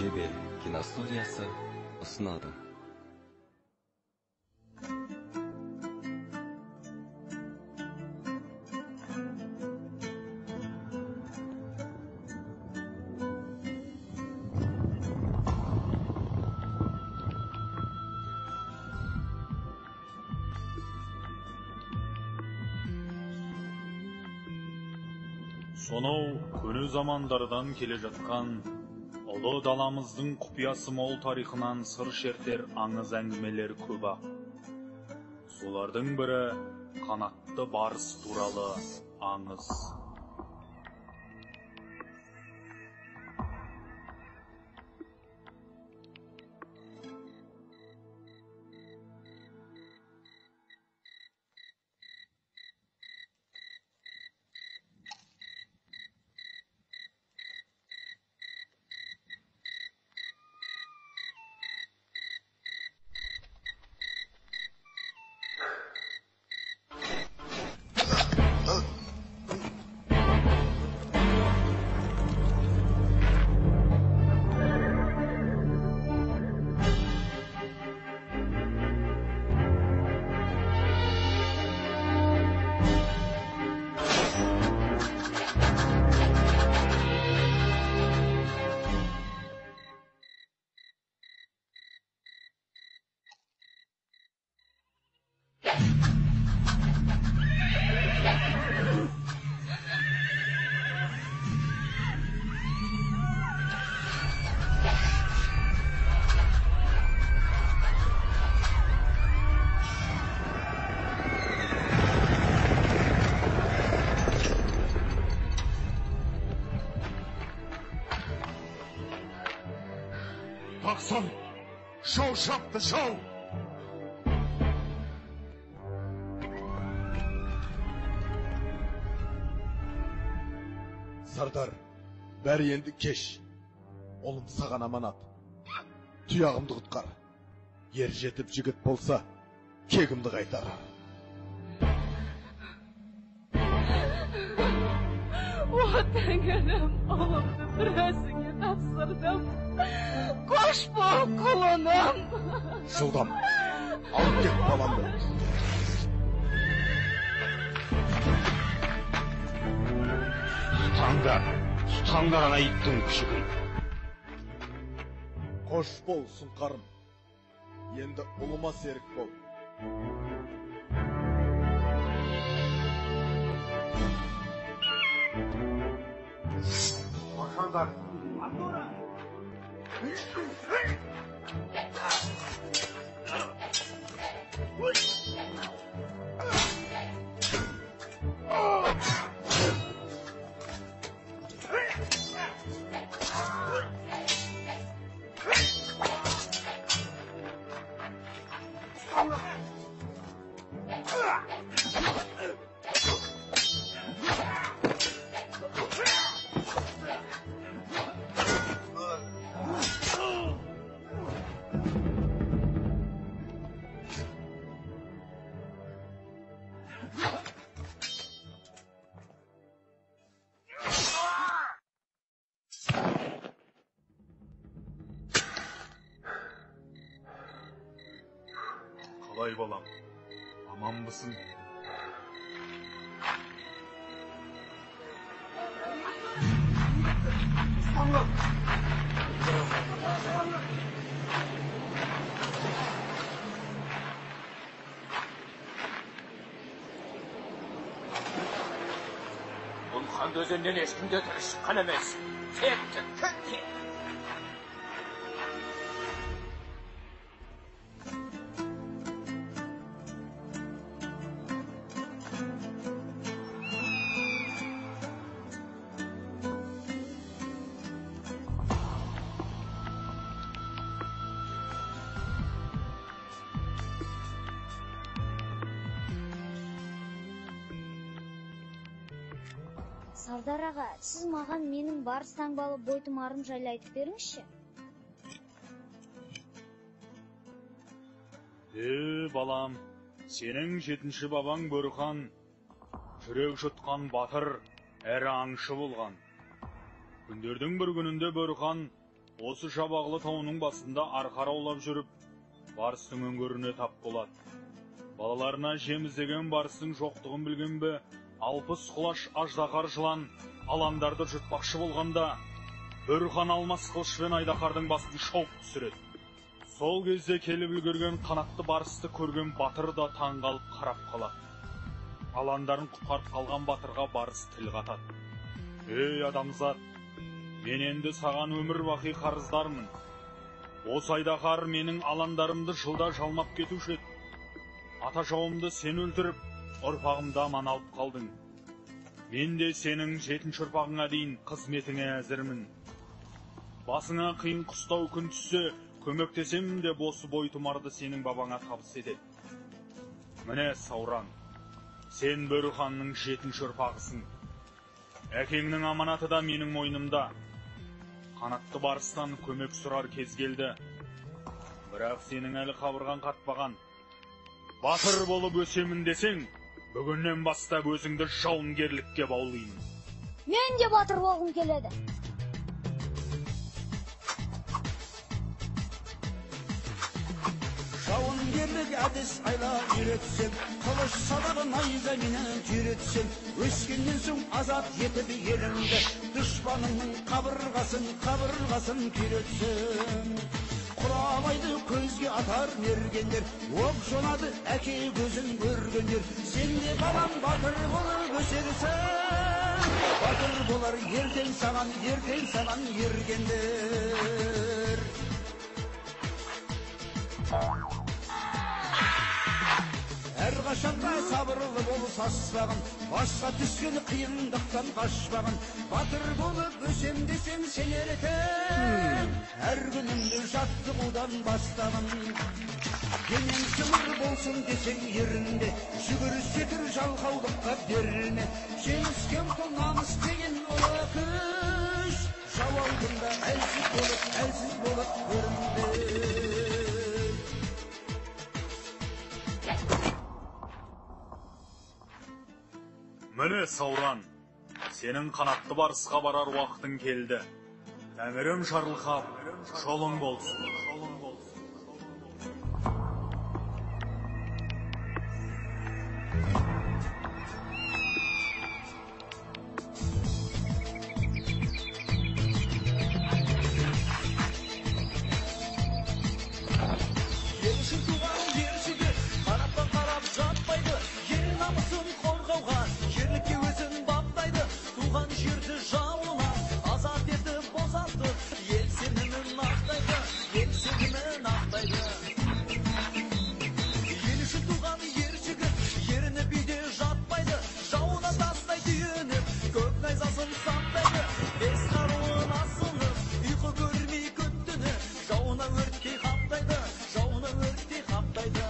Шебер киностудиясы ұсынады. Сонау көне замандардан келе жатқан ұлы даламыздың құпиясы мол тарихынан сыр шертер аңыз әңгімелер көп-ақ. Солардың бірі қанатты барыс туралы аңыз. Baksan, show shop the show. Sardar, bari endi keş. Oğlum sağan amanat. Tuyağımdı kutkar. Yer jetip jigit bolsa, kegimdi qaytar. Tengrim, oğlumdu birazını tafsırdım. Koş bu kulunum. Şuldam, alıp ket balamdı. Tutanlar ana ittің күшігін. Koş bol sunkarım. Endi uluma serik bol. Başanlar. Kalay balam, aman mısın? Бұл хан өзеннен ешкімде тірі шыққан емес. Текті күтті. Сардар аға, сіз маған менің барыс таңбалы бойтұмарым жайлы айтып беріңізші. Балам, сенің 7-ші бабаң Бөріхан, жүрек жұтқан батыр, әрі аңшы болған. Күндердің бір күнінде Бөріхан Осы Шабағлы тауының басында арқара аулап жүріп, барыстың өңгөріне тап болады. Балаларына жем іздеген барыстың жоқтығын білген бе, 60 құлаш аждақар жылан аландарды жұртпақшы болғанда, Бөрхан алмас қылышпен айдақардың басын шауып түсіреді. Сол кезде келіп үлгерген қанатты барысты көрген батыр да таңғалып қарап қалады. Аландарын құтқарып қалған батырға барыс тіл қатады. Ей адамзат, мен енді саған өмір бақи қарыздармын. Осы айдақар менің аландарымды жылда жалмап кетуші еді. Ата жауымды сен өлтіріп, ұрпағымды аман алып қалдың. Мен де сенің 7-ші ұрпағыңа дейін қызметіңе әзірмін. Басыңа қиын қыстау күн түссе, көмектесем де босы бойтұмарды сенің бабаңа табыс етеді. Міне Сауран, сен Бөрханның 7-ші ұрпағысың. Әкеңнің аманаты да менің мойнымда. Қанатты барыстан көмек сұрар кез келді. Бірақ сенің әлі қабырған қатпаған. Батыр болып өсемін десең, бүгіннен бастап өзіңді жауынгерлікке баулаймын. Мен де батыр болғым келеді. Жауынгерлік әдіс айла үйретсем, қылыш садағын найзаменен түйретсем, өскеннен соң азат етіп еліңді, дұшпаныңның қабырғасын күйретсем. Құрамайды көзге атар мергендер, оқ жонады әке көзін көргендер. Сен де балам батыр болып өсерсің, батыр болар ертең саған ергендер. Әрқашанда сабырлы бол саспағын, басқа түскен қиындықтан қашпағын. Батыр болып өсем десең сен ертең, әр күнімді жаттығудан бастағын. Денең сымыр болсын десең ерінде, жүгірсетір жалқаулыққа берілме. Жеңіске ұмтыл намыс деген ұлы күш, жау алдында әлсіз болып көрінбе. Міне Сауран, сенің қанатты барысқа барар уақытың келді. Тәңірім шарлықап, жолың болсын. Елші туған ершіге қарапқа қарап жатпайды, ел намысын қорғауға ерлікке өзін баптайды. Туған жерді жауынан азат етіп босатты, ел сенімін ақтайды, ел сенімін ақтайды. Ел үшін туған ер жігіт еріні биде жатпайды, жауына тастай түйініп көк найзасын сақтайды. Бес қаруын асынып ұйқы көрмей күттіні, жауына өрттей қаптайды, жауына өрттей қаптайды.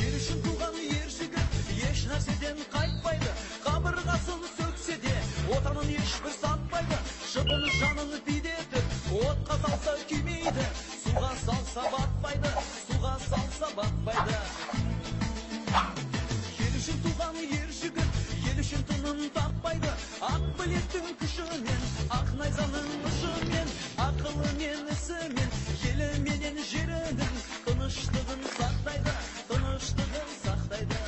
Ел үшін туған ер жігіт еш нәрседен қайтпайды, қабырғасын сөксе де отанын ешбір сатпайды. Шыбын жанын бидетіп отқа салса күймейді, суға салса батпайды, суға салса батпайды. Ел үшін туған ер жігіт ел үшін тыным таппайды, ақ білектің күшімен, ақ найзаның ұшымен, ақылымен ісімен, елі менен жерінің тыныштығын сақтайды, тыныштығын сақтайды.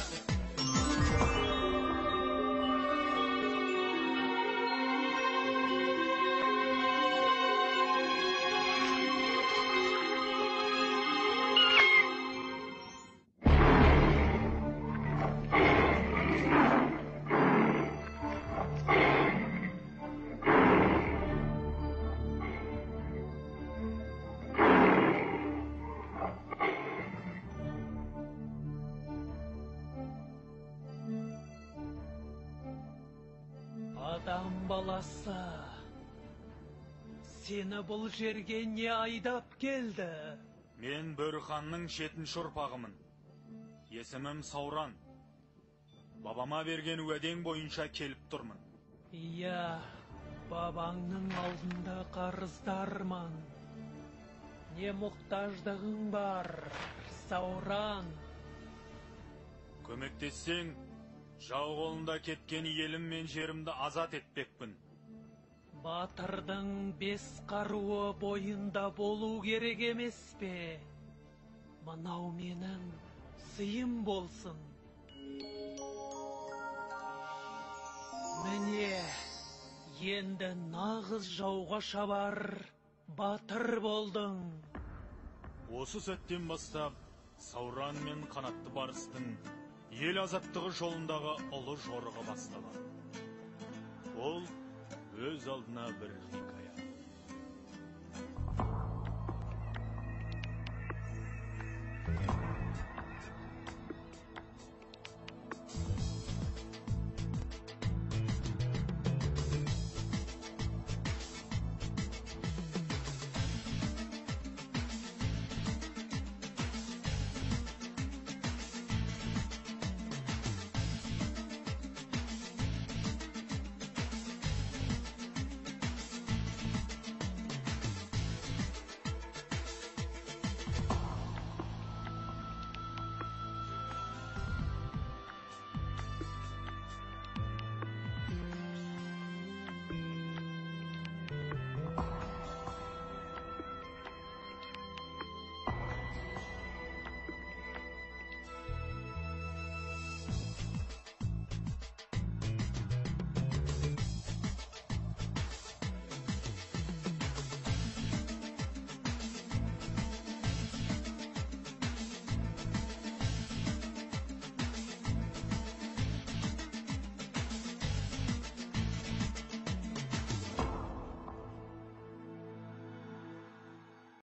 Адам баласы, сені бұл жерге не айдап келді? Мен Бөрханның 7-ші ұрпағымын. Есімім Сауран. Бабама берген уәдең бойынша келіп тұрмын. Иә, бабаңның алдында қарыздармын. Не мұқтаждығың бар, Сауран? Көмектессең, жау қолында кеткен елім мен жерімді азат етпекпін. Батырдың 5 қаруы бойында болу керек емес пе? Мынау менің сыйым болсын. Міне, енді нағыз жауға шабар батыр болдың. Осы сәттен бастап, Сауран мен қанатты барыстың ел азаттығы жолындағы ұлы жорығы басталады. Ол өз алдына бір хикая.